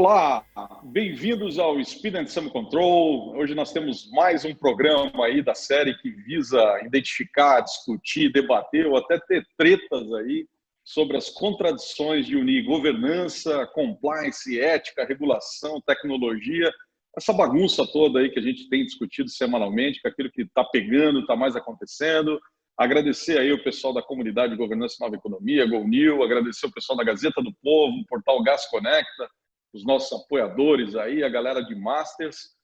Olá, bem-vindos ao Speed and Some Control. Hoje nós temos mais um programa aí da série que visa identificar, discutir, debater ou até ter tretas aí sobre as contradições de unir governança, compliance, ética, regulação, tecnologia, essa bagunça toda aí que a gente tem discutido semanalmente, com aquilo que está pegando, está mais acontecendo. Agradecer aí o pessoal da comunidade de governança e nova economia, GoNew, agradecer o pessoal da Gazeta do Povo, o portal Gas Conecta, os nossos apoiadores aí, a galera de Masters.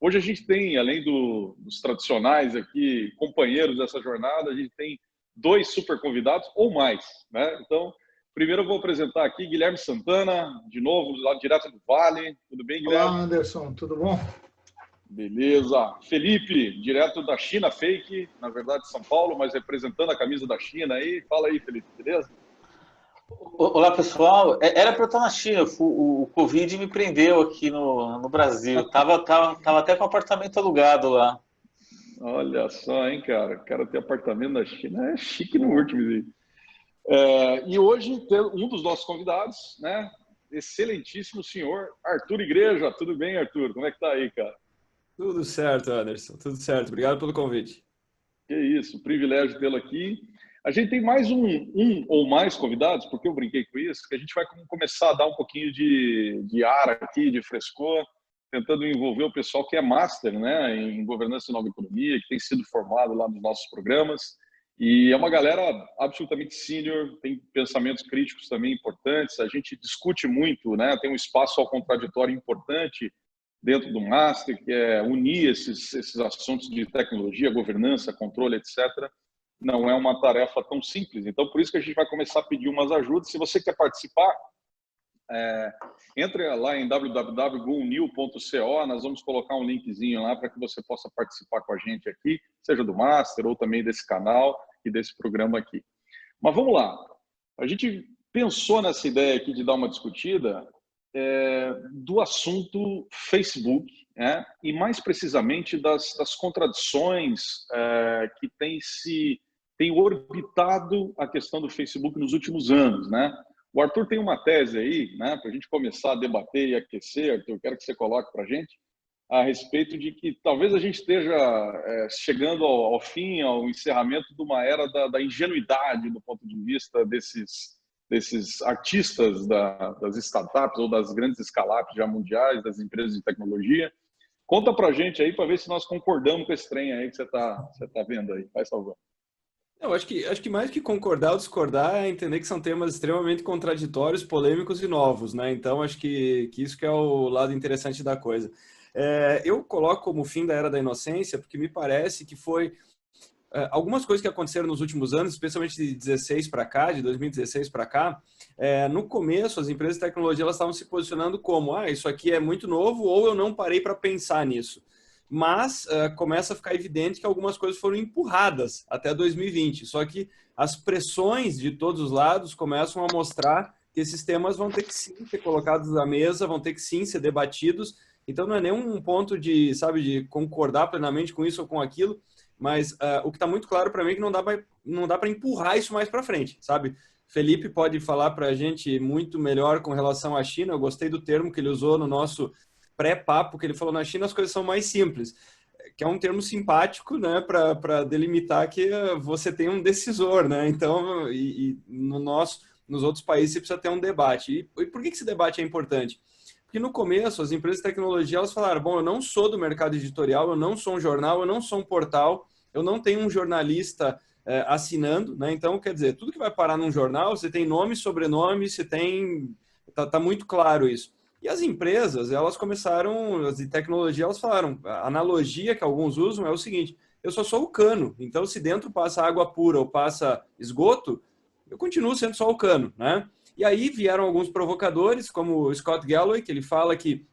Hoje a gente tem, além dos tradicionais aqui, companheiros dessa jornada, a gente tem dois super convidados ou mais, né? Então, primeiro eu vou apresentar aqui Guilherme Santana, de novo, lá direto do Vale. Tudo bem, Guilherme? Olá, Anderson, tudo bom? Beleza. Felipe, direto da China Fake, na verdade São Paulo, mas representando a camisa da China aí. Fala aí, Felipe, beleza? Olá, pessoal. Era para eu estar na China, o Covid me prendeu aqui no Brasil. Tava até com apartamento alugado lá. Olha só, hein, cara. O cara tem apartamento na China, é chique no último. E hoje tem um dos nossos convidados, né? Excelentíssimo senhor Arthur Igreja. Tudo bem, Arthur? Como é que tá aí, cara? Tudo certo, Anderson. Tudo certo. Obrigado pelo convite. Que isso, privilégio tê-lo aqui. A gente tem mais um ou mais convidados, porque eu brinquei com isso, que a gente vai começar a dar um pouquinho de ar aqui, de frescor, tentando envolver o pessoal que é master, né, em governança e nova economia, que tem sido formado lá nos nossos programas. E é uma galera absolutamente sênior, tem pensamentos críticos também importantes. A gente discute muito, né, tem um espaço ao contraditório importante dentro do Master, que é unir esses assuntos de tecnologia, governança, controle, etc. Não é uma tarefa tão simples. Então, por isso que a gente vai começar a pedir umas ajudas. Se você quer participar, entre lá em www.gonew.co, nós vamos colocar um linkzinho lá para que você possa participar com a gente aqui, seja do Master ou também desse canal e desse programa aqui. Mas vamos lá. A gente pensou nessa ideia aqui de dar uma discutida do assunto Facebook, né? E mais precisamente das contradições que tem orbitado a questão do Facebook nos últimos anos, né? O Arthur tem uma tese aí, né, para a gente começar a debater e aquecer, Arthur, quero que você coloque para a gente, a respeito de que talvez a gente esteja chegando ao fim, ao encerramento de uma era da ingenuidade do ponto de vista desses artistas das startups ou das grandes escalapes já mundiais, das empresas de tecnologia. Conta pra gente aí para ver se nós concordamos com esse trem aí que você tá vendo aí. Vai salvando. Eu acho que mais que concordar ou discordar é entender que são temas extremamente contraditórios, polêmicos e novos, né? Então, acho que isso que é o lado interessante da coisa. Eu coloco como o fim da Era da Inocência porque me parece que foi algumas coisas que aconteceram nos últimos anos, especialmente de 16 para cá, de 2016 para cá, no começo as empresas de tecnologia elas estavam se posicionando como isso aqui é muito novo ou eu não parei para pensar nisso. Mas começa a ficar evidente que algumas coisas foram empurradas até 2020. Só que as pressões de todos os lados começam a mostrar que esses temas vão ter que sim ser colocados na mesa, vão ter que sim ser debatidos. Então não é nenhum ponto de concordar plenamente com isso ou com aquilo, mas o que está muito claro para mim é que não dá para empurrar isso mais para frente, sabe? Felipe pode falar para a gente muito melhor com relação à China. Eu gostei do termo que ele usou no nosso pré-papo, que ele falou: na China as coisas são mais simples, que é um termo simpático, né, para delimitar que você tem um decisor, né? Então, nos outros países você precisa ter um debate. E por que esse debate é importante? Porque no começo as empresas de tecnologia elas falaram: bom, eu não sou do mercado editorial, eu não sou um jornal, eu não sou um portal, eu não tenho um jornalista assinando, né? Então, quer dizer, tudo que vai parar num jornal, você tem nome, sobrenome, você tem... Tá muito claro isso. E as empresas, elas começaram, as de tecnologia, elas falaram, a analogia que alguns usam é o seguinte: eu só sou o cano, então se dentro passa água pura ou passa esgoto, eu continuo sendo só o cano, né? E aí vieram alguns provocadores, como o Scott Galloway, que ele fala que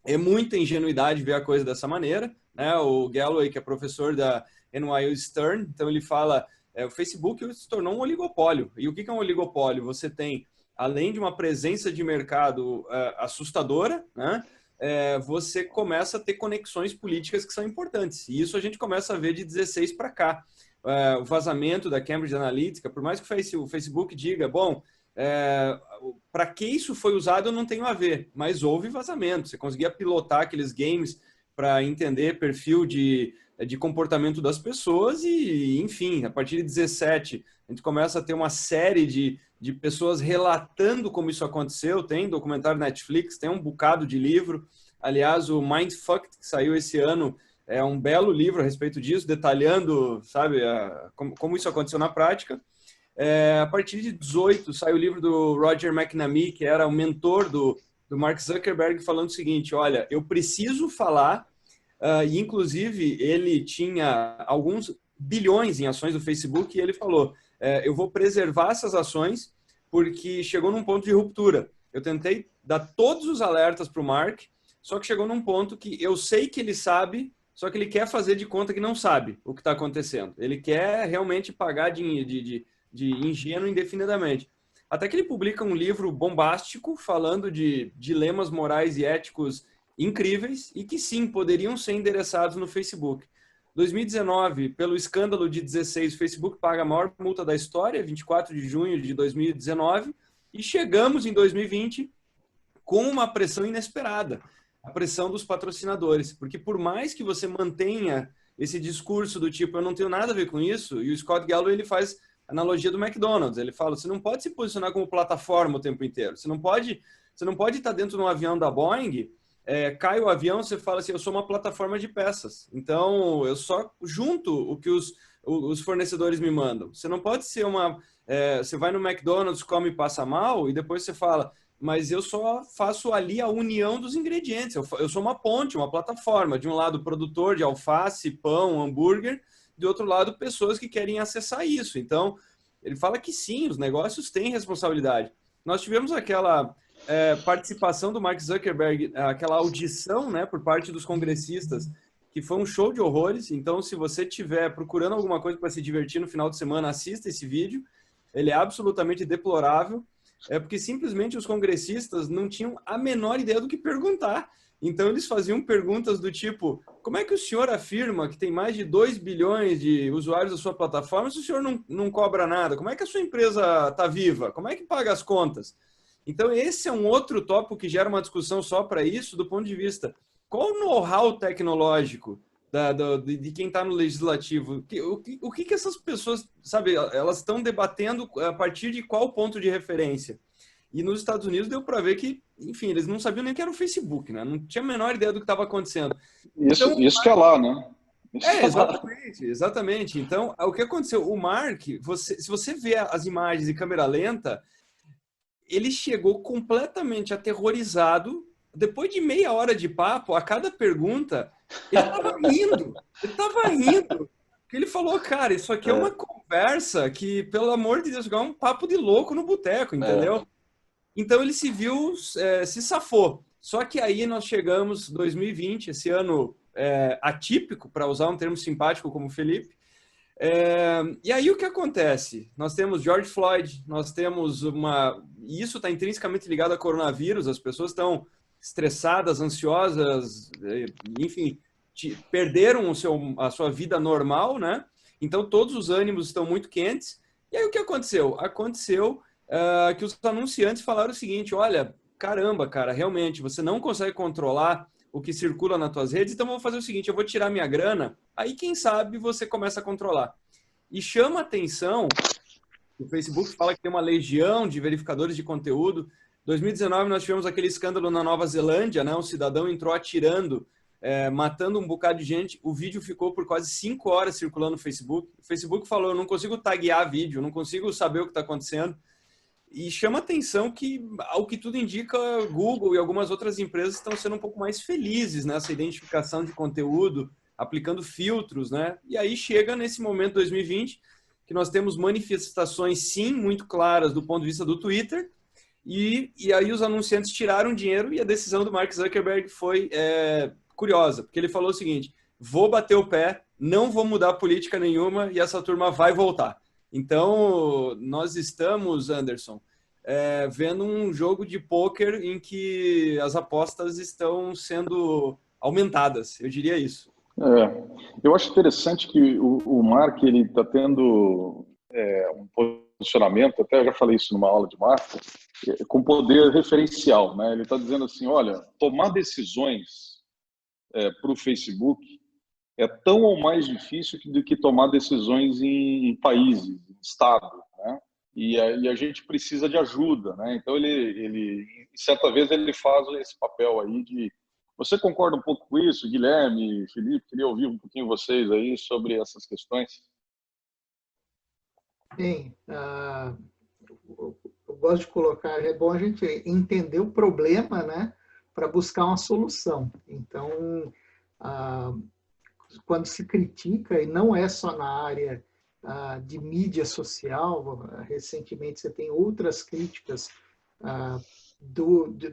é muita ingenuidade ver a coisa dessa maneira, né? O Galloway, que é professor da NYU Stern, então ele fala, o Facebook se tornou um oligopólio. E o que é um oligopólio? Você tem, além de uma presença de mercado assustadora, né? Você começa a ter conexões políticas que são importantes. E isso a gente começa a ver de 16 para cá. O vazamento da Cambridge Analytica, por mais que o Facebook diga, bom, Para que isso foi usado, eu não tenho a ver, mas houve vazamento. Você conseguia pilotar aqueles games para entender perfil de comportamento das pessoas e, enfim, a partir de 17, a gente começa a ter uma série de pessoas relatando como isso aconteceu. Tem documentário Netflix, tem um bocado de livro. Aliás, o Mindfucked, que saiu esse ano, é um belo livro a respeito disso, detalhando, sabe, como isso aconteceu na prática. A partir de 18, sai o livro do Roger McNamee, que era o mentor do Mark Zuckerberg, falando o seguinte: olha, eu preciso falar, e inclusive ele tinha alguns bilhões em ações do Facebook, e ele falou, eu vou preservar essas ações, porque chegou num ponto de ruptura. Eu tentei dar todos os alertas para o Mark, só que chegou num ponto que eu sei que ele sabe, só que ele quer fazer de conta que não sabe o que está acontecendo. Ele quer realmente pagar de ingênuo indefinidamente. Até que ele publica um livro bombástico falando de dilemas morais e éticos incríveis e que sim, poderiam ser endereçados no Facebook. 2019, pelo escândalo de 16, o Facebook paga a maior multa da história, 24 de junho de 2019, e chegamos em 2020 com uma pressão inesperada, a pressão dos patrocinadores, porque por mais que você mantenha esse discurso do tipo, eu não tenho nada a ver com isso, e o Scott Galloway ele faz analogia do McDonald's, ele fala, você não pode se posicionar como plataforma o tempo inteiro, você não pode estar dentro de um avião da Boeing, cai o avião, você fala assim, eu sou uma plataforma de peças, então eu só junto o que os fornecedores me mandam. Você não pode ser você vai no McDonald's, come e passa mal, e depois você fala, mas eu só faço ali a união dos ingredientes, eu sou uma ponte, uma plataforma, de um lado produtor de alface, pão, hambúrguer, de outro lado pessoas que querem acessar isso. Então, ele fala que sim, os negócios têm responsabilidade. Nós tivemos aquela participação do Mark Zuckerberg, aquela audição, né, por parte dos congressistas, que foi um show de horrores. Então, se você estiver procurando alguma coisa para se divertir no final de semana, assista esse vídeo. Ele é absolutamente deplorável, porque simplesmente os congressistas não tinham a menor ideia do que perguntar. Então, eles faziam perguntas do tipo, como é que o senhor afirma que tem mais de 2 bilhões de usuários da sua plataforma se o senhor não cobra nada? Como é que a sua empresa está viva? Como é que paga as contas? Então, esse é um outro tópico que gera uma discussão só para isso, do ponto de vista, qual o know-how tecnológico de quem está no legislativo? O que essas pessoas, sabe, elas estão debatendo a partir de qual ponto de referência? E nos Estados Unidos deu para ver que, enfim, eles não sabiam nem que era o Facebook, né? Não tinha a menor ideia do que estava acontecendo. Isso que é lá, né? Exatamente. Então, o que aconteceu? O Mark, se você vê as imagens em câmera lenta, ele chegou completamente aterrorizado. Depois de meia hora de papo, a cada pergunta, ele estava rindo. Ele estava rindo. Porque ele falou, cara, isso aqui é uma conversa que, pelo amor de Deus, é um papo de louco no boteco, entendeu? Então ele se viu, se safou. Só que aí nós chegamos, 2020, esse ano atípico, para usar um termo simpático como o Felipe. E aí o que acontece? Nós temos George Floyd, nós temos e isso está intrinsecamente ligado a coronavírus, as pessoas estão estressadas, ansiosas, enfim, perderam a sua vida normal, né? Então todos os ânimos estão muito quentes. E aí o que aconteceu? Aconteceu que os anunciantes falaram o seguinte, olha, caramba, cara, realmente, você não consegue controlar o que circula nas tuas redes, então eu vou fazer o seguinte, eu vou tirar minha grana, aí quem sabe você começa a controlar. E chama a atenção, o Facebook fala que tem uma legião de verificadores de conteúdo. Em 2019 nós tivemos aquele escândalo na Nova Zelândia, né? Um cidadão entrou atirando, matando um bocado de gente, o vídeo ficou por quase 5 horas circulando no Facebook. O Facebook falou, eu não consigo taguear vídeo, eu não consigo saber o que está acontecendo. E chama atenção que, ao que tudo indica, Google e algumas outras empresas estão sendo um pouco mais felizes nessa identificação de conteúdo, aplicando filtros, né? E aí chega nesse momento 2020, que nós temos manifestações, sim, muito claras do ponto de vista do Twitter, e aí os anunciantes tiraram dinheiro e a decisão do Mark Zuckerberg foi curiosa, porque ele falou o seguinte, vou bater o pé, não vou mudar política nenhuma e essa turma vai voltar. Então, nós estamos, Anderson, vendo um jogo de pôquer em que as apostas estão sendo aumentadas, eu diria isso. Eu acho interessante que o Mark está tendo um posicionamento, até já falei isso numa aula de Master, com poder referencial, né? Ele está dizendo assim, olha, tomar decisões para o Facebook é tão ou mais difícil do que tomar decisões em países, em estados, né? E a gente precisa de ajuda, né? Então certa vez ele faz esse papel aí de... Você concorda um pouco com isso, Guilherme, Felipe? Queria ouvir um pouquinho vocês aí sobre essas questões. Bem, eu gosto de colocar, é bom a gente entender o problema, né, para buscar uma solução. Então, quando se critica, e não é só na área de mídia social, recentemente você tem outras críticas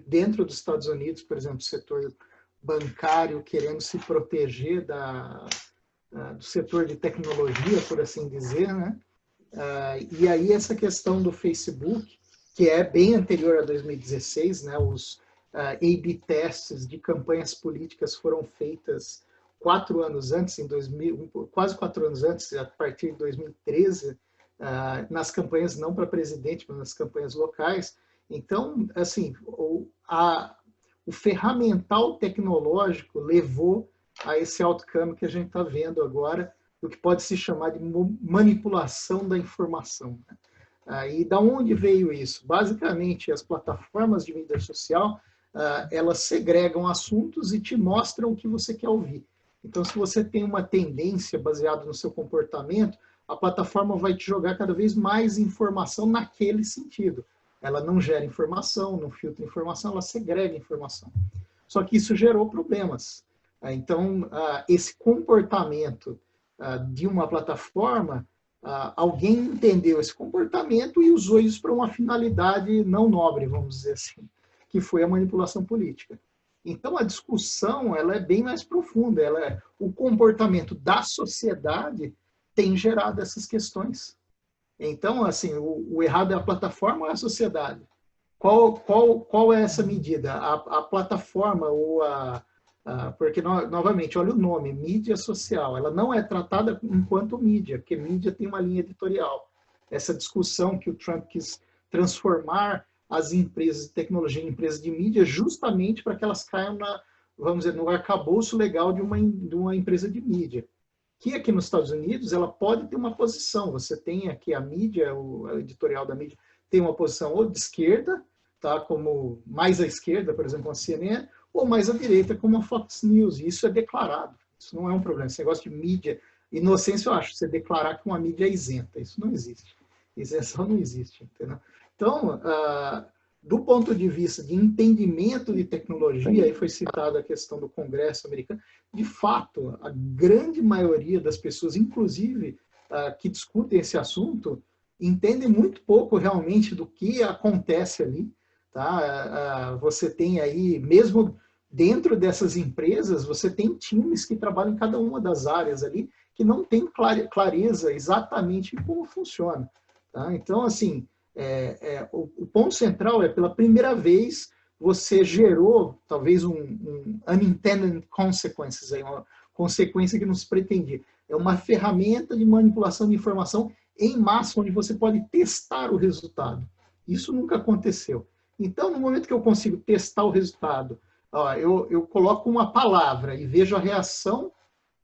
dentro dos Estados Unidos, por exemplo, o setor bancário querendo se proteger do setor de tecnologia, por assim dizer, né? E aí essa questão do Facebook, que é bem anterior a 2016, né? Os A/B tests de campanhas políticas foram feitas 4 anos antes, quase 4 anos antes, a partir de 2013, nas campanhas não para presidente, mas nas campanhas locais. Então, assim, o ferramental tecnológico levou a esse outcome que a gente está vendo agora, do que pode se chamar de manipulação da informação. E da onde veio isso? Basicamente, as plataformas de mídia social, elas segregam assuntos e te mostram o que você quer ouvir. Então, se você tem uma tendência baseada no seu comportamento, a plataforma vai te jogar cada vez mais informação naquele sentido. Ela não gera informação, não filtra informação, ela segrega informação. Só que isso gerou problemas. Então, esse comportamento de uma plataforma, alguém entendeu esse comportamento e usou isso para uma finalidade não nobre, vamos dizer assim, que foi a manipulação política. Então, a discussão ela é bem mais profunda. O comportamento da sociedade tem gerado essas questões. Então, assim, o errado é a plataforma ou é a sociedade? Qual é essa medida? A plataforma ou porque, novamente, olha o nome, mídia social. Ela não é tratada enquanto mídia, porque mídia tem uma linha editorial. Essa discussão que o Trump quis transformar as empresas de tecnologia em empresas de mídia justamente para que elas caiam vamos dizer, no arcabouço legal de uma empresa de mídia. Que aqui nos Estados Unidos ela pode ter uma posição. Você tem aqui a mídia, o editorial da mídia, tem uma posição ou de esquerda, tá, como mais à esquerda, por exemplo, a CNN, ou mais à direita, como a Fox News. E isso é declarado. Isso não é um problema. Esse negócio de mídia, inocência, eu acho, você declarar que uma mídia é isenta. Isso não existe. Isenção não existe, entendeu? Então, do ponto de vista de entendimento de tecnologia, aí foi citada a questão do Congresso americano, de fato, a grande maioria das pessoas, inclusive, que discutem esse assunto, entendem muito pouco realmente do que acontece ali. Tá? Você tem aí, mesmo dentro dessas empresas, você tem times que trabalham em cada uma das áreas ali, que não tem clareza exatamente em como funciona. Tá? Então, assim, o ponto central é, pela primeira vez, você gerou, talvez, um unintended consequences, uma consequência que não se pretendia. É uma ferramenta de manipulação de informação em massa, onde você pode testar o resultado. Isso nunca aconteceu. Então, no momento que eu consigo testar o resultado, eu coloco uma palavra e vejo a reação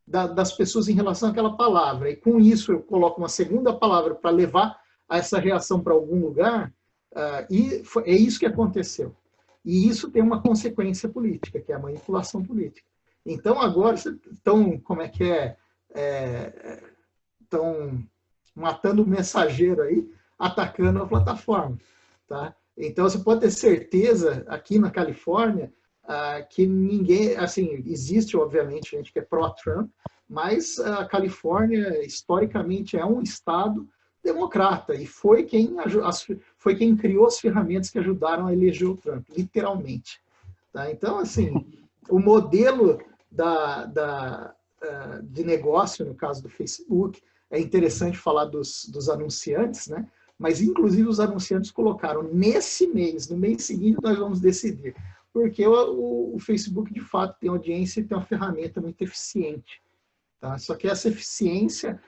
das pessoas em relação àquela palavra, e com isso eu coloco uma segunda palavra para levar a essa reação para algum lugar, e é isso que aconteceu. E isso tem uma consequência política, que é a manipulação política. Então, agora, como é que estão matando o mensageiro aí, atacando a plataforma. Tá? Então, você pode ter certeza, aqui na Califórnia, que ninguém, assim, existe, obviamente, gente que é pró-Trump, mas a Califórnia, historicamente, é um estado democrata, e foi quem criou as ferramentas que ajudaram a eleger o Trump, literalmente. Tá? Então, assim, o modelo de negócio, no caso do Facebook, é interessante falar dos anunciantes, né? Mas, inclusive, os anunciantes colocaram nesse mês, no mês seguinte, nós vamos decidir. Porque o Facebook, de fato, tem audiência e tem uma ferramenta muito eficiente. Tá? Só que essa eficiência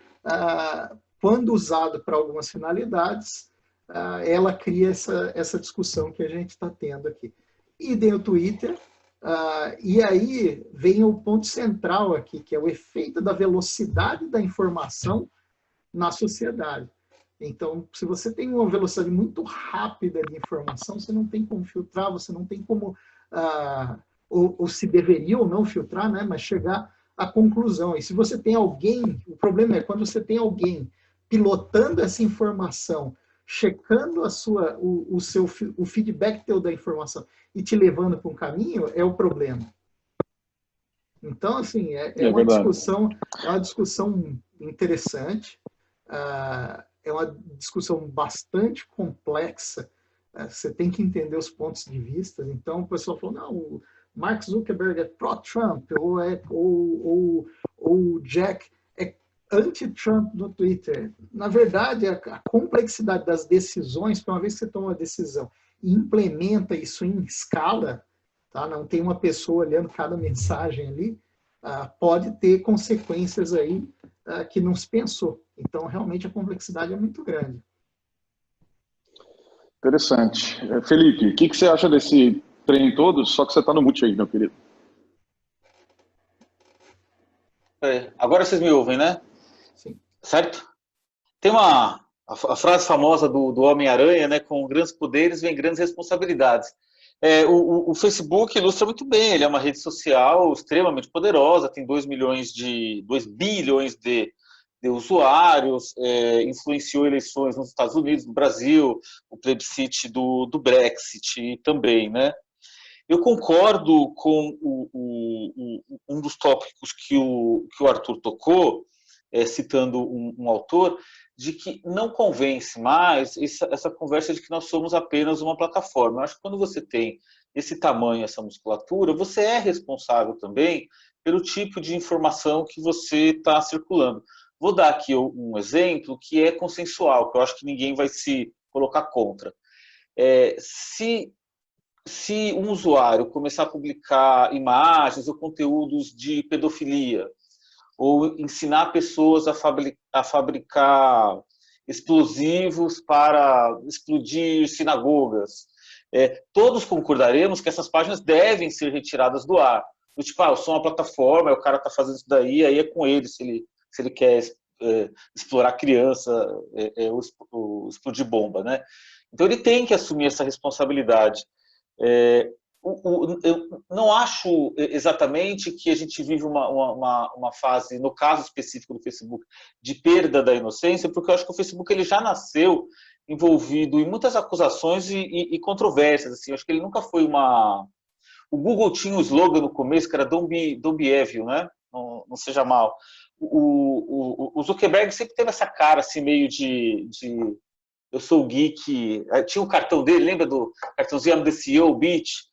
quando usado para algumas finalidades, ela cria essa discussão que a gente está tendo aqui. E dentro do Twitter, e aí vem o ponto central aqui, que é o efeito da velocidade da informação na sociedade. Então, se você tem uma velocidade muito rápida de informação, você não tem como filtrar, você não tem como, ou se deveria ou não filtrar, né, mas chegar à conclusão. E se você tem alguém, o problema é quando você tem alguém pilotando essa informação, checando o feedback teu da informação e te levando para um caminho, é o problema. Então, assim, é uma discussão interessante, é uma discussão bastante complexa, você tem que entender os pontos de vista. Então, o pessoal falou, não, o Mark Zuckerberg é pró-Trump, ou o Jack é anti-Trump no Twitter. Na verdade, a complexidade das decisões, para uma vez que você toma uma decisão e implementa isso em escala, tá? Não tem uma pessoa olhando cada mensagem ali, pode ter consequências aí que não se pensou. Então, realmente, a complexidade é muito grande. Interessante. Felipe, o que você acha desse trem todo? Só que você está no mute aí, meu querido. Agora vocês me ouvem, né? Sim. Certo? Tem a frase famosa do Homem-Aranha, né? Com grandes poderes vem grandes responsabilidades. O Facebook ilustra muito bem, ele é uma rede social extremamente poderosa, tem 2 bilhões de usuários, influenciou eleições nos Estados Unidos, no Brasil, o plebiscito do Brexit também, né? Eu concordo com um dos tópicos que o Arthur tocou, citando um autor, de que não convence mais essa conversa de que nós somos apenas uma plataforma. Eu acho que quando você tem esse tamanho, essa musculatura, você é responsável também pelo tipo de informação que você está circulando. Vou dar aqui um exemplo que é consensual, que eu acho que ninguém vai se colocar contra. Se um usuário começar a publicar imagens ou conteúdos de pedofilia, ou ensinar pessoas a fabricar explosivos para explodir sinagogas, todos concordaremos que essas páginas devem ser retiradas do ar. Tipo, eu sou uma plataforma, o cara está fazendo isso daí, aí é com ele, se ele quer explorar criança ou explodir bomba, né? Então ele tem que assumir essa responsabilidade. Eu não acho exatamente que a gente vive uma fase, no caso específico do Facebook, de perda da inocência, porque eu acho que o Facebook ele já nasceu envolvido em muitas acusações e controvérsias. Assim. Eu acho que ele nunca foi O Google tinha um slogan no começo que era Don't be evil, né? Não seja mal. O Zuckerberg sempre teve essa cara assim, meio de eu sou o geek. Tinha o cartão dele, lembra do cartãozinho The CEO Beach?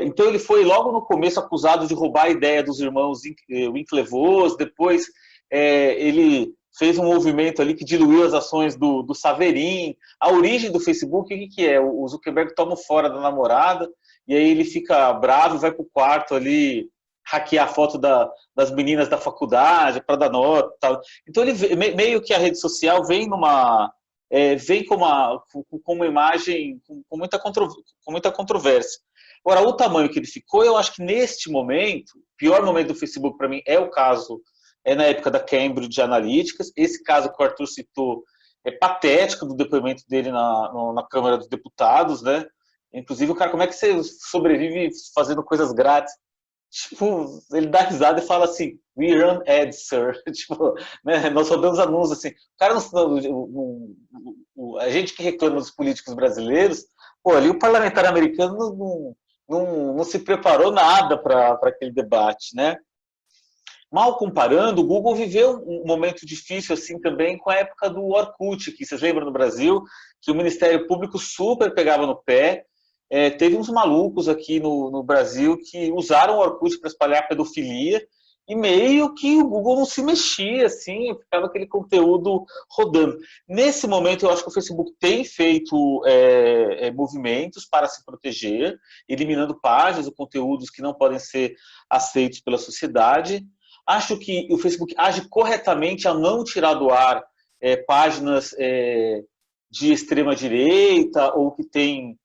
Então ele foi logo no começo acusado de roubar a ideia dos irmãos Winklevoss, depois ele fez um movimento ali que diluiu as ações do Saverin. A origem do Facebook, o que é? O Zuckerberg toma fora da namorada, e aí ele fica bravo e vai para o quarto ali hackear a foto das meninas da faculdade para dar nota e tal. Então ele meio que a rede social vem vem com uma imagem com muita controvérsia. Agora, o tamanho que ele ficou, eu acho que neste momento, o pior momento do Facebook para mim é o caso, na época da Cambridge Analytica. Esse caso que o Arthur citou é patético, do depoimento dele na Câmara dos Deputados, né? Inclusive, o cara, como é que você sobrevive fazendo coisas grátis? Tipo, ele dá risada e fala assim, we run ads, sir. Tipo, né, nós rodamos anúncios assim. O cara a gente que reclama dos políticos brasileiros, ali o parlamentar americano não se preparou nada para aquele debate, né? Mal comparando, o Google viveu um momento difícil assim também com a época do Orkut, que vocês lembram no Brasil, que o Ministério Público super pegava no pé. Teve uns malucos aqui no Brasil que usaram o Orkut para espalhar pedofilia e meio que o Google não se mexia, assim, ficava aquele conteúdo rodando. Nesse momento, eu acho que o Facebook tem feito movimentos para se proteger, eliminando páginas ou conteúdos que não podem ser aceitos pela sociedade. Acho que o Facebook age corretamente ao não tirar do ar páginas de extrema-direita ou que tem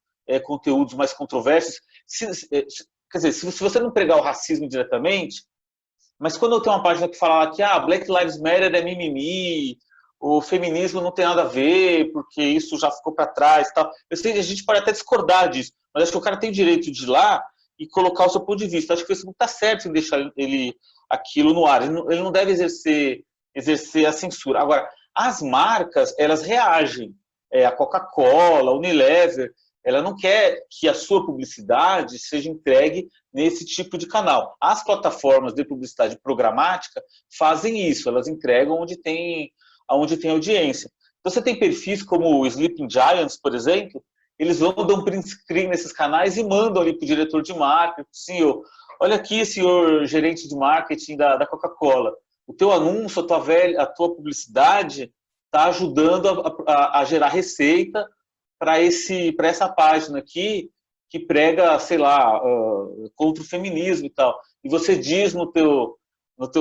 conteúdos mais controversos. Quer dizer, se você não pregar o racismo diretamente, mas quando eu tenho uma página que fala que Black Lives Matter é mimimi, o feminismo não tem nada a ver, porque isso já ficou para trás e tal. Eu sei que a gente pode até discordar disso, mas acho que o cara tem o direito de ir lá e colocar o seu ponto de vista. Acho que o Facebook está certo em deixar aquilo no ar. Ele não deve exercer a censura. Agora, as marcas, elas reagem. A Coca-Cola, a Unilever, ela não quer que a sua publicidade seja entregue nesse tipo de canal. As plataformas de publicidade programática fazem isso, elas entregam onde tem audiência. Então, você tem perfis como o Sleeping Giants, por exemplo, eles vão dar um print screen nesses canais e mandam ali para o diretor de marketing, para o CEO. Olha aqui, senhor gerente de marketing da Coca-Cola, o teu anúncio, a tua publicidade está ajudando a gerar receita para essa página aqui que prega, sei lá, contra o feminismo e tal. E você diz no teu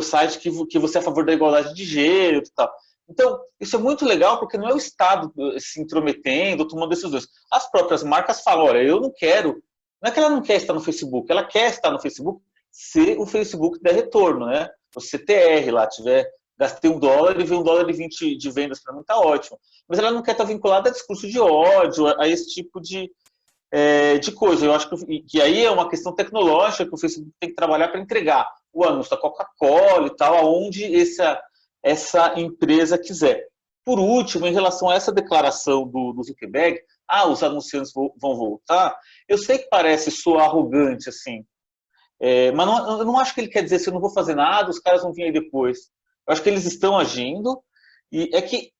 site que você é a favor da igualdade de gênero e tal. Então, isso é muito legal porque não é o Estado se intrometendo, tomando decisões. As próprias marcas falam, olha, eu não quero. Não é que ela não quer estar no Facebook, ela quer estar no Facebook se o Facebook der retorno, né? O CTR lá gastei $1 e veio $1,20 de vendas para mim, tá ótimo. Mas ela não quer estar vinculada a discurso de ódio, a esse tipo de coisa. Eu acho que aí é uma questão tecnológica que o Facebook tem que trabalhar para entregar o anúncio da Coca-Cola e tal, aonde essa empresa quiser. Por último, em relação a essa declaração do Zuckerberg, os anunciantes vão voltar, eu sei que parece soar arrogante, assim, mas eu não acho que ele quer dizer assim, eu não vou fazer nada, os caras vão vir aí depois. Eu acho que eles estão agindo, e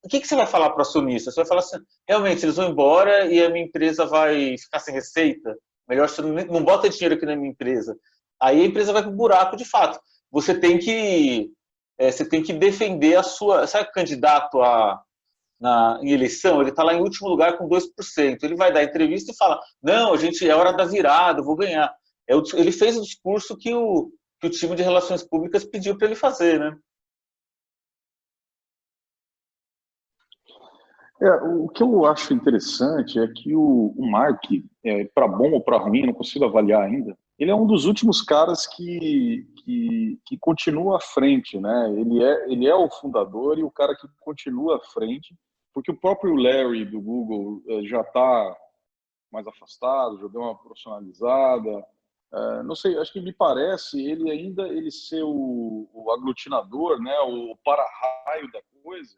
o que você vai falar para o acionista? Você vai falar assim, realmente, eles vão embora e a minha empresa vai ficar sem receita? Melhor você não bota dinheiro aqui na minha empresa. Aí a empresa vai para o buraco, de fato. Você tem que defender a sua... Sabe o candidato em eleição? Ele está lá em último lugar com 2%. Ele vai dar entrevista e fala, não, é hora da virada, eu vou ganhar. Ele fez o discurso que o time de relações públicas pediu para ele fazer, né? O que eu acho interessante é que o Mark, para bom ou para ruim, não consigo avaliar ainda, ele é um dos últimos caras que continua à frente, né? Ele é o fundador e o cara que continua à frente, porque o próprio Larry do Google já está mais afastado, já deu uma profissionalizada. Não sei, acho que me parece ele ser o aglutinador, né? O para-raio da coisa.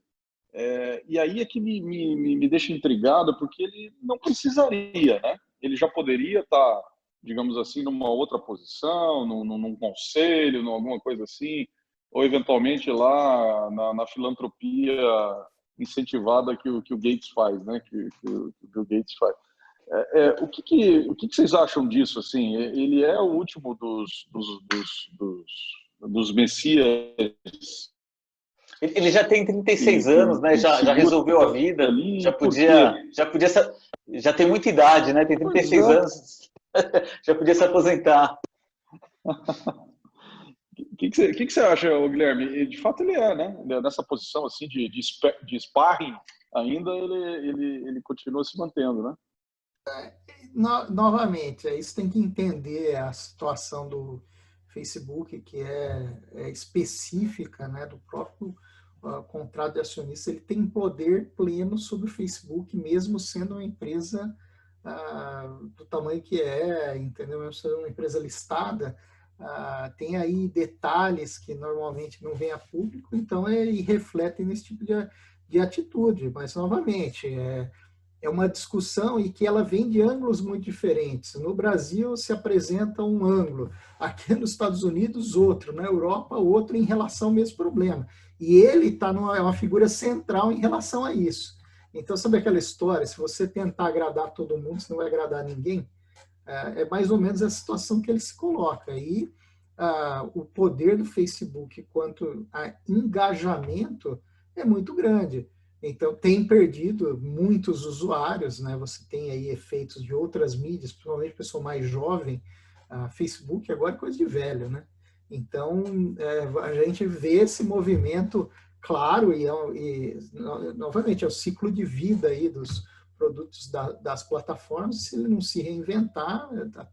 E aí é que me deixa intrigado, porque ele não precisaria, né? Ele já poderia estar, digamos assim, numa outra posição, num conselho, alguma coisa assim, ou eventualmente lá na filantropia incentivada que o Gates faz, né? Que o Gates faz. O que vocês acham disso? Assim, ele é o último dos messias. Ele já tem 36 anos, né? Já resolveu a vida, ali, já tem muita idade, né? Tem 36 anos, já podia se aposentar. O que você acha, Guilherme? De fato ele é, né? Nessa posição assim de sparring ainda, ele continua se mantendo, né? Novamente, isso tem que entender a situação do Facebook, que é específica, né, do próprio contrato de acionista. Ele tem poder pleno sobre o Facebook, mesmo sendo uma empresa do tamanho que entendeu? Mesmo sendo uma empresa listada, tem aí detalhes que normalmente não vêm a público, então e refletem nesse tipo de atitude. Mas, novamente, é uma discussão e que ela vem de ângulos muito diferentes. No Brasil se apresenta um ângulo, aqui nos Estados Unidos outro, na Europa outro em relação ao mesmo problema. E ele é uma figura central em relação a isso. Então, sabe aquela história, se você tentar agradar todo mundo, você não vai agradar ninguém? É mais ou menos a situação que ele se coloca. E o poder do Facebook quanto a engajamento é muito grande. Então, tem perdido muitos usuários, né? Você tem aí efeitos de outras mídias, principalmente pessoa mais jovem. Facebook agora é coisa de velho, né? Então, a gente vê esse movimento claro, novamente, é o ciclo de vida aí dos produtos das plataformas. Se ele não se reinventar, a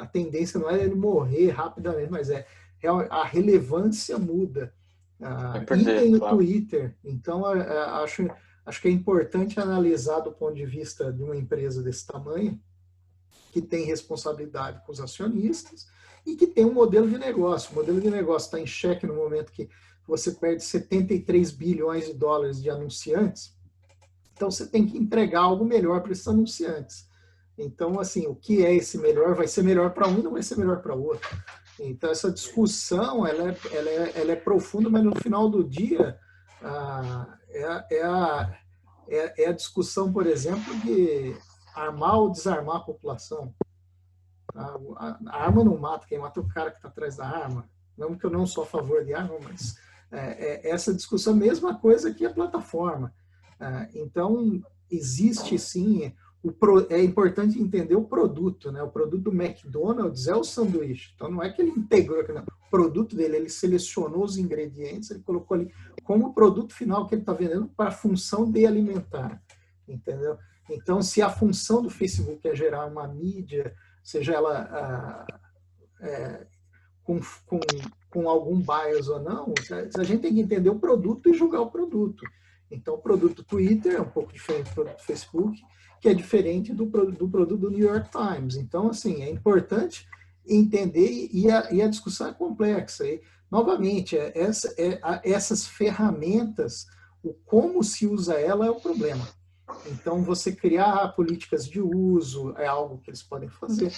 tendência não é ele morrer rapidamente, mas a relevância muda. E o Twitter. Então, acho que é importante analisar do ponto de vista de uma empresa desse tamanho, que tem responsabilidade com os acionistas e que tem um modelo de negócio. O modelo de negócio está em xeque no momento que você perde 73 bilhões de dólares de anunciantes. Então, você tem que entregar algo melhor para esses anunciantes. Então, assim, o que é esse melhor? Vai ser melhor para um, não vai ser melhor para o outro. Então, essa discussão, ela é profunda, mas no final do dia, é a discussão, por exemplo, de armar ou desarmar a população. A arma não mata, quem mata é o cara que está atrás da arma. Não que eu não sou a favor de arma, mas essa discussão, a mesma coisa que a plataforma. Então, existe sim, é importante entender o produto, né? O produto do McDonald's é o sanduíche. Então, não é que ele integrou, não. O produto dele, ele selecionou os ingredientes, ele colocou ali como produto final que ele está vendendo para a função de alimentar, entendeu? Então, se a função do Facebook é gerar uma mídia, seja ela com algum bias ou não, a gente tem que entender o produto e julgar o produto. Então, o produto Twitter é um pouco diferente do produto Facebook, que é diferente do produto do New York Times. Então, assim, é importante entender e a discussão é complexa. E, novamente, essas ferramentas, o como se usa ela é o problema. Então, você criar políticas de uso é algo que eles podem fazer.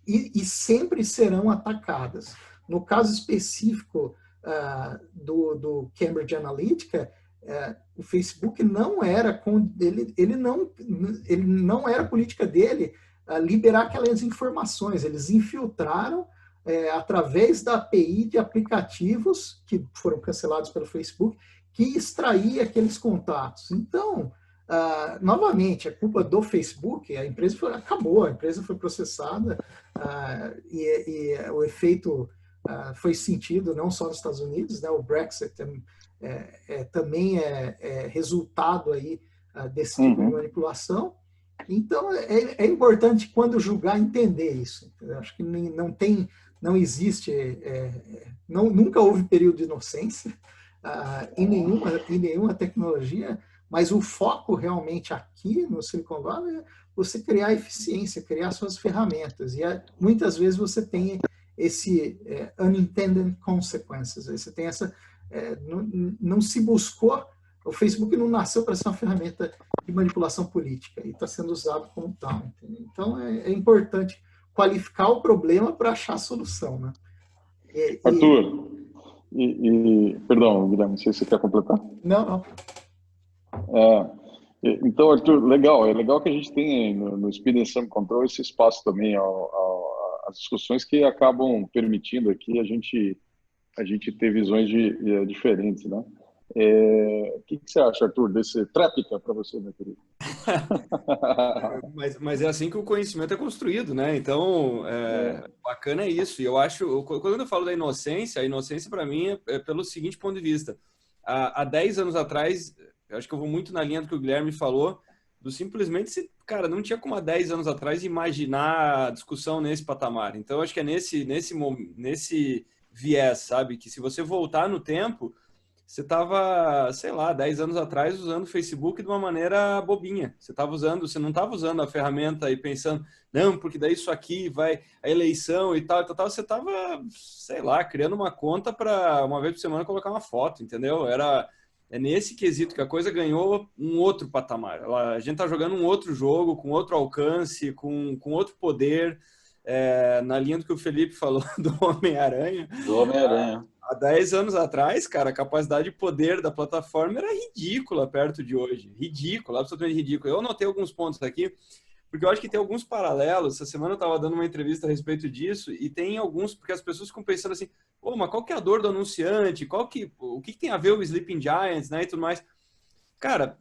E sempre serão atacadas. No caso específico do Cambridge Analytica, o Facebook não era ele não era a política dele liberar aquelas informações. Eles infiltraram através da API de aplicativos que foram cancelados pelo Facebook, que extraía aqueles contatos. Então, novamente, a culpa do Facebook, a empresa acabou, a empresa foi processada e o efeito foi sentido não só nos Estados Unidos, né? O Brexit também é resultado aí desse tipo de manipulação. Então, é importante, quando julgar, entender isso. Eu acho que não existe, nunca houve período de inocência em nenhuma tecnologia, mas o foco realmente aqui no Silicon Valley é você criar eficiência, criar suas ferramentas. E muitas vezes você tem esse unintended consequences. Você tem não se buscou, o Facebook não nasceu para ser uma ferramenta de manipulação política e está sendo usado como tal. Entendeu? Então, é importante qualificar o problema para achar a solução, né? Arthur, perdão, Guilherme, não sei se você quer completar. Não. Então, Arthur, legal. É legal que a gente tenha no Speed and Some Control esse espaço também as discussões que acabam permitindo aqui a gente ter visões diferentes, né? O que você acha, Arthur, desse tréplica para você, meu querido? Mas é assim que o conhecimento é construído, né? Então, bacana é isso. E eu acho, quando eu falo da inocência, a inocência para mim é pelo seguinte ponto de vista. Há 10 anos atrás, eu acho que eu vou muito na linha do que o Guilherme falou, simplesmente, cara, não tinha como há 10 anos atrás imaginar a discussão nesse patamar. Então, eu acho que é nesse viés, sabe? Que se você voltar no tempo, você estava, sei lá, 10 anos atrás usando o Facebook de uma maneira bobinha. Você não estava usando a ferramenta e pensando, não, porque daí isso aqui vai, a eleição e tal. Você estava, sei lá, criando uma conta para uma vez por semana colocar uma foto, entendeu? É nesse quesito que a coisa ganhou um outro patamar. A gente está jogando um outro jogo, com outro alcance, com outro poder, na linha do que o Felipe falou do Homem-Aranha. Há 10 anos atrás, cara, a capacidade de poder da plataforma era ridícula perto de hoje. Ridícula, absolutamente ridícula. Eu anotei alguns pontos aqui, porque eu acho que tem alguns paralelos. Essa semana eu estava dando uma entrevista a respeito disso, e tem alguns, porque as pessoas ficam pensando assim, mas qual que é a dor do anunciante? O que tem a ver o Sleeping Giants, né, e tudo mais? Cara,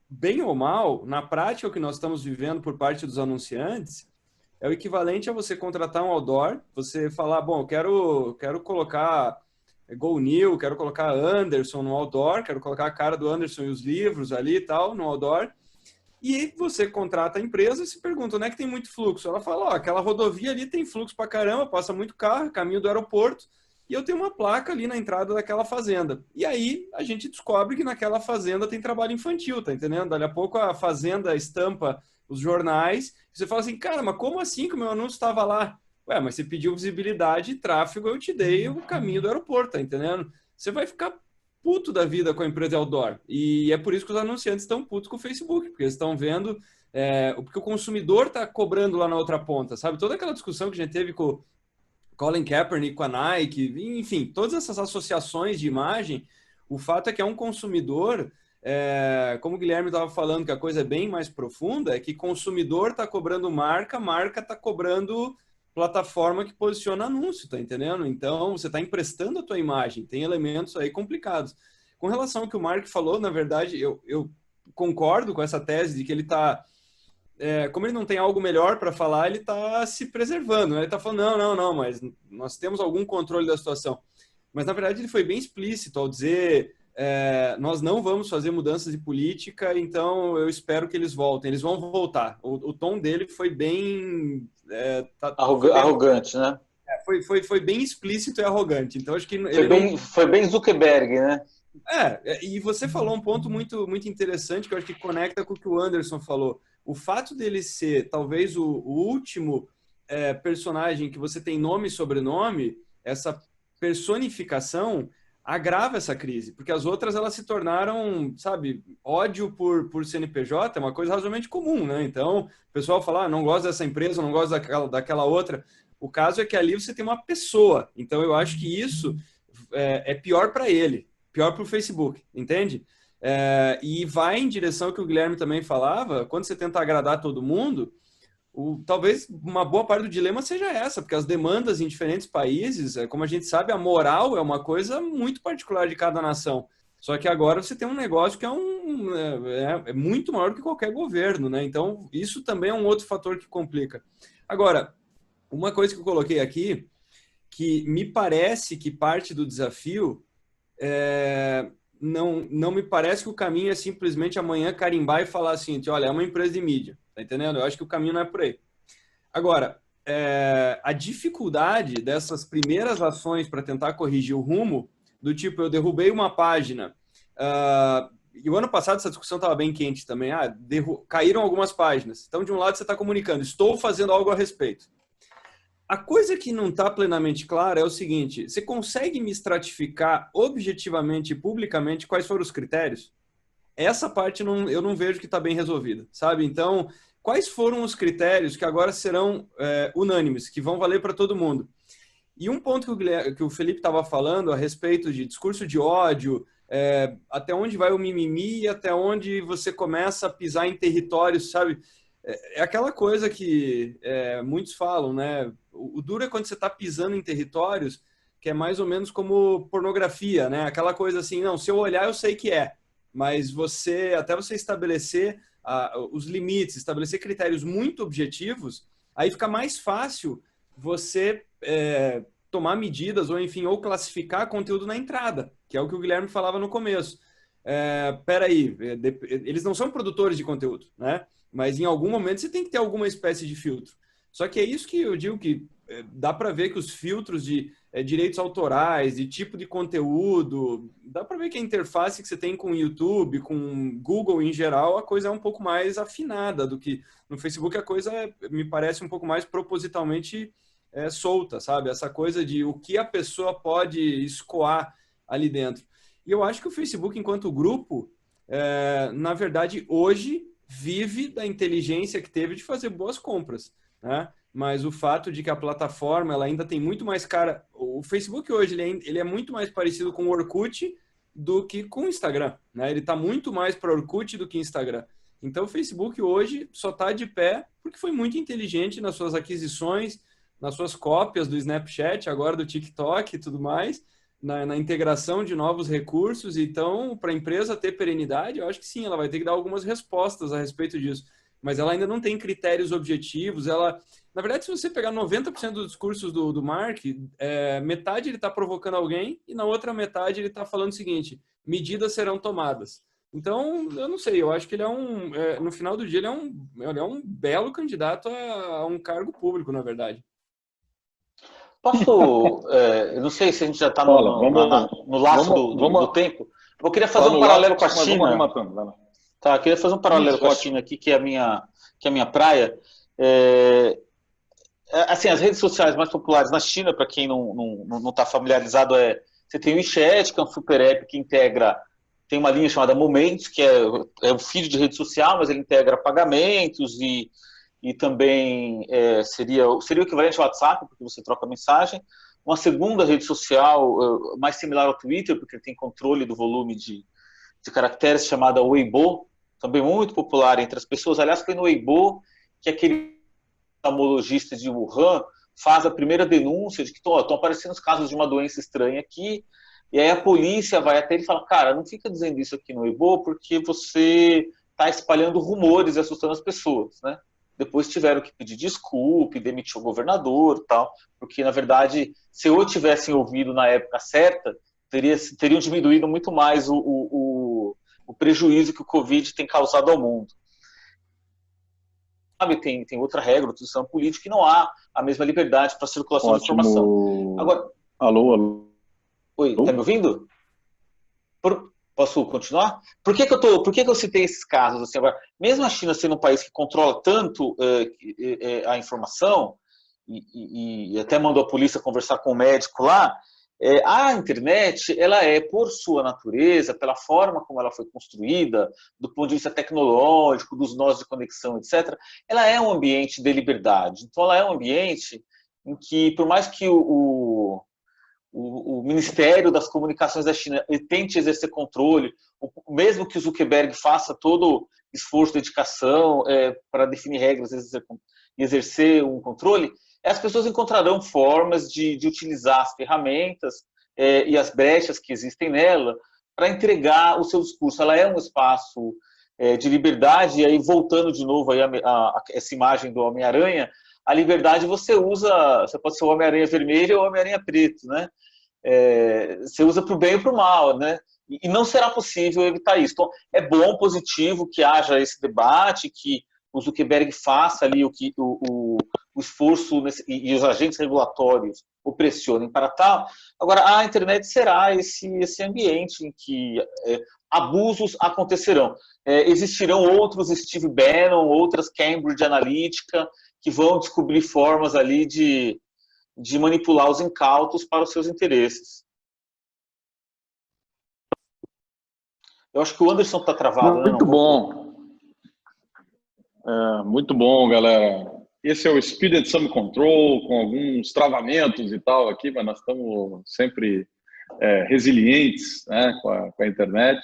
bem ou mal, na prática, o que nós estamos vivendo por parte dos anunciantes é o equivalente a você contratar um outdoor, você falar, bom, eu quero colocar Go New, quero colocar Anderson no outdoor, quero colocar a cara do Anderson e os livros ali e tal, no outdoor. E você contrata a empresa e se pergunta, onde é que tem muito fluxo? Ela fala, ó, aquela rodovia ali tem fluxo pra caramba, passa muito carro, caminho do aeroporto, e eu tenho uma placa ali na entrada daquela fazenda. E aí a gente descobre que naquela fazenda tem trabalho infantil, tá entendendo? Dali a pouco a fazenda estampa os jornais, e você fala assim, cara, mas como assim que o meu anúncio estava lá? Ué, mas você pediu visibilidade e tráfego, eu te dei o caminho do aeroporto, tá entendendo? Você vai ficar puto da vida com a empresa outdoor. E é por isso que os anunciantes estão putos com o Facebook, porque eles estão vendo, porque o consumidor está cobrando lá na outra ponta, sabe? Toda aquela discussão que a gente teve com o Colin Kaepernick, com a Nike, enfim, todas essas associações de imagem, o fato é que é um consumidor, como o Guilherme estava falando, que a coisa é bem mais profunda, é que consumidor está cobrando marca está cobrando plataforma que posiciona anúncio, tá entendendo? Então, você está emprestando a tua imagem, tem elementos aí complicados. Com relação ao que o Mark falou, na verdade, eu concordo com essa tese de que ele está, como ele não tem algo melhor para falar, ele está se preservando, né? Ele está falando, não, mas nós temos algum controle da situação. Mas, na verdade, ele foi bem explícito ao dizer, nós não vamos fazer mudanças de política, então eu espero que eles voltem. Eles vão voltar. O tom dele foi bem... arrogante, né? Foi bem explícito e arrogante. Então, acho que foi bem Zuckerberg, né? E você falou um ponto muito, muito interessante que eu acho que conecta com o que o Anderson falou. O fato dele ser, talvez, o último personagem que você tem nome e sobrenome, essa personificação agrava essa crise, porque as outras elas se tornaram, sabe, ódio por CNPJ é uma coisa razoavelmente comum, né? Então, o pessoal fala, não gosto dessa empresa, não gosto daquela outra. O caso é que ali você tem uma pessoa, então eu acho que isso é pior para ele, pior para o Facebook, entende? E vai em direção ao que o Guilherme também falava, quando você tenta agradar todo mundo, talvez uma boa parte do dilema seja essa, porque as demandas em diferentes países, como a gente sabe, a moral é uma coisa muito particular de cada nação. Só que agora você tem um negócio que é muito maior que qualquer governo, né? Então, isso também é um outro fator que complica. Agora, uma coisa que eu coloquei aqui, que me parece que parte do desafio, não me parece que o caminho é simplesmente amanhã carimbar e falar assim, olha, é uma empresa de mídia. Tá entendendo? Eu acho que o caminho não é por aí. Agora, a dificuldade dessas primeiras ações para tentar corrigir o rumo, do tipo, eu derrubei uma página, e o ano passado essa discussão estava bem quente também, caíram algumas páginas. Então, de um lado, você está comunicando, estou fazendo algo a respeito. A coisa que não está plenamente clara é o seguinte, você consegue me estratificar objetivamente e publicamente quais foram os critérios? Essa parte eu não vejo que está bem resolvida, sabe? Então, quais foram os critérios que agora serão unânimes, que vão valer para todo mundo? E um ponto que o Felipe estava falando a respeito de discurso de ódio, até onde vai o mimimi, até onde você começa a pisar em territórios, sabe? É aquela coisa que muitos falam, né? O duro é quando você está pisando em territórios que é mais ou menos como pornografia, né? Aquela coisa assim, não, se eu olhar eu sei que é. Mas até você estabelecer os limites, estabelecer critérios muito objetivos, aí fica mais fácil você tomar medidas ou, enfim, ou classificar conteúdo na entrada, que é o que o Guilherme falava no começo. Peraí, eles não são produtores de conteúdo, né? Mas em algum momento você tem que ter alguma espécie de filtro. Só que é isso que eu digo que dá para ver que os filtros de direitos autorais, de tipo de conteúdo, dá para ver que a interface que você tem com o YouTube, com Google em geral, a coisa é um pouco mais afinada do que no Facebook. A coisa me parece um pouco mais propositalmente solta, sabe? Essa coisa de o que a pessoa pode escoar ali dentro. E eu acho que o Facebook, enquanto grupo, na verdade, hoje vive da inteligência que teve de fazer boas compras, né? Mas o fato de que a plataforma ela ainda tem muito mais cara... O Facebook hoje ele é muito mais parecido com o Orkut do que com o Instagram, né? Ele está muito mais para Orkut do que Instagram. Então o Facebook hoje só está de pé porque foi muito inteligente nas suas aquisições, nas suas cópias do Snapchat, agora do TikTok e tudo mais, na integração de novos recursos. Então, para a empresa ter perenidade, eu acho que sim, ela vai ter que dar algumas respostas a respeito disso. mas ela ainda não tem critérios objetivos. Na verdade, se você pegar 90% dos discursos do Mark, metade ele está provocando alguém e na outra metade ele está falando o seguinte: medidas serão tomadas. Então, eu não sei, eu acho que ele no final do dia, ele é um belo candidato a um cargo público, na verdade. Posso, eu não sei se a gente já está no laço do tempo. Eu queria fazer um paralelo com a China. Tá, eu queria fazer um paralelo com a China aqui, que é a minha praia. Assim, as redes sociais mais populares na China, para quem não está familiarizado, você tem o WeChat, que é um super app que tem uma linha chamada Momentos, que é um feed de rede social, mas ele integra pagamentos e também seria o equivalente ao WhatsApp, porque você troca mensagem. Uma segunda rede social, mais similar ao Twitter, porque ele tem controle do volume de caracteres, chamada Weibo, também muito popular entre as pessoas. Aliás, foi no Weibo que aquele oftalmologista de Wuhan faz a primeira denúncia de que estão aparecendo os casos de uma doença estranha aqui, e aí a polícia vai até ele e fala: cara, não fica dizendo isso aqui no Weibo porque você está espalhando rumores e assustando as pessoas, né? Depois tiveram que pedir desculpa, demitir o governador e tal, porque, na verdade, se eu tivessem ouvido na época certa, teriam diminuído muito mais o prejuízo que o Covid tem causado ao mundo. Tem outra regra, outra instituição política, que não há a mesma liberdade para a circulação de informação. Agora, alô? Oi, tá me ouvindo? Posso continuar? Por que eu citei esses casos? Assim, agora, mesmo a China sendo um país que controla tanto a informação, e até mandou a polícia conversar com o médico lá, a internet, ela por sua natureza, pela forma como ela foi construída, do ponto de vista tecnológico, dos nós de conexão, etc., ela é um ambiente de liberdade. Então, ela é um ambiente em que, por mais que o Ministério das Comunicações da China tente exercer controle, mesmo que o Zuckerberg faça todo esforço, dedicação para definir regras e exercer um controle, as pessoas encontrarão formas de utilizar as ferramentas e as brechas que existem nela para entregar o seu discurso. Ela é um espaço de liberdade, e aí voltando de novo aí a essa imagem do Homem-Aranha, a liberdade você pode ser o Homem-Aranha vermelho ou o Homem-Aranha preto, né? Você usa para o bem e para o mal, né? E não será possível evitar isso. Então, é bom, positivo que haja esse debate, que o Zuckerberg faça ali o esforço e os agentes regulatórios o pressionem para tal. Agora, a internet será esse ambiente em que abusos acontecerão. Existirão outros Steve Bannon, outras Cambridge Analytica, que vão descobrir formas ali de manipular os incautos para os seus interesses. Eu acho que o Anderson está travado. Muito bom. Muito bom, galera. Esse é o Speed and Some Control, com alguns travamentos e tal aqui, mas nós estamos sempre resilientes, né, com a internet.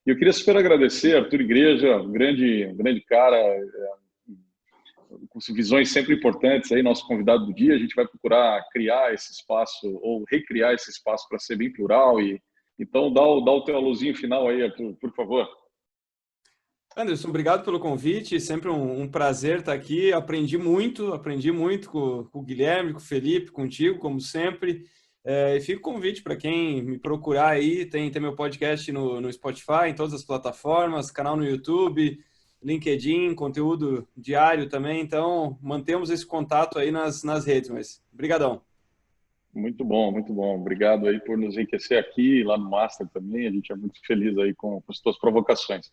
E eu queria super agradecer a Arthur Igreja, um grande cara, com visões sempre importantes, aí, nosso convidado do dia. A gente vai procurar criar esse espaço, ou recriar esse espaço para ser bem plural. Então, dá o teu alôzinho final aí, Arthur, por favor. Anderson, obrigado pelo convite, sempre um prazer estar aqui. Aprendi muito com o Guilherme, com o Felipe, contigo, como sempre. E fica o convite para quem me procurar aí, tem meu podcast no Spotify, em todas as plataformas, canal no YouTube, LinkedIn, conteúdo diário também. Então, mantemos esse contato aí nas redes, mas brigadão. Muito bom, muito bom. Obrigado aí por nos enriquecer aqui, lá no Master também. A gente é muito feliz aí com as tuas provocações.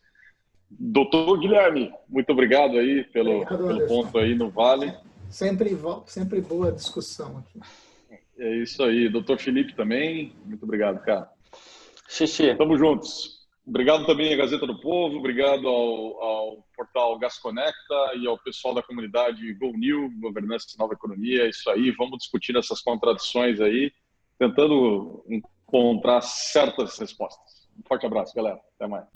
Doutor Guilherme, muito obrigado aí pelo ponto aí no Vale. Sempre boa discussão aqui. É isso aí. Doutor Felipe também, muito obrigado, cara. Xixi. Tamo juntos. Obrigado também à Gazeta do Povo, obrigado ao portal Gasconecta e ao pessoal da comunidade GoNew, Governança e Nova Economia. É isso aí, vamos discutir essas contradições aí, tentando encontrar certas respostas. Um forte abraço, galera. Até mais.